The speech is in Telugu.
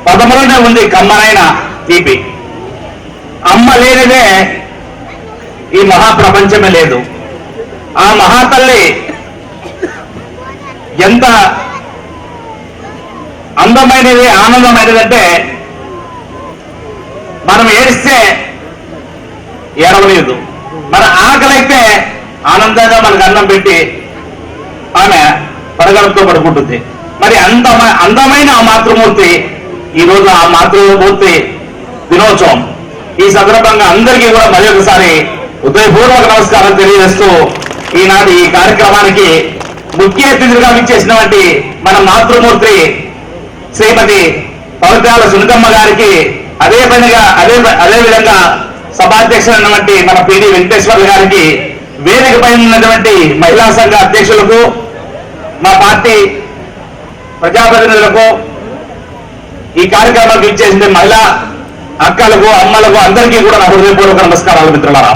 పదములోనే ఉంది కమ్మనైన తీపి. అమ్మ లేనిదే ఈ మహాప్రపంచమే లేదు. ఆ మహాతల్లి ఎంత అందమైనది, ఆనందమైనదంటే మనం ఏడిస్తే ఏడవలేదు, మన ఆకలైతే ఆనందంగా మనకు అన్నం పెట్టి ఆమె పడగలతో పడుకుంటుంది. మరి అందమైన ఆ మాతృమూర్తి ఈరోజు ఆ మాతృమూర్తి దినోత్సవం. ఈ సందర్భంగా అందరికీ కూడా మరి ఒకసారి హృదయపూర్వక నమస్కారం తెలియజేస్తూ ఈనాటి ఈ కార్యక్రమానికి ముఖ్య అతిథిగా విచ్చేసినటువంటి మన మాతృమూర్తి శ్రీమతి పవిత్రాల సునీతమ్మ గారికి, అదే విధంగా సభాధ్యక్షులైనటువంటి మన పిడి వెంకటేశ్వర్లు గారికి, వేదిక పైన ఉన్నటువంటి మహిళా సంఘ అధ్యక్షులకు, మా పార్టీ ప్రజాప్రతినిధులకు, ఈ కార్యక్రమానికి ఇచ్చేసిన మహిళా అక్కలకు, అమ్మలకు అందరికీ కూడా నా హృదయపూర్వక నమస్కారాలు మిత్రులారా.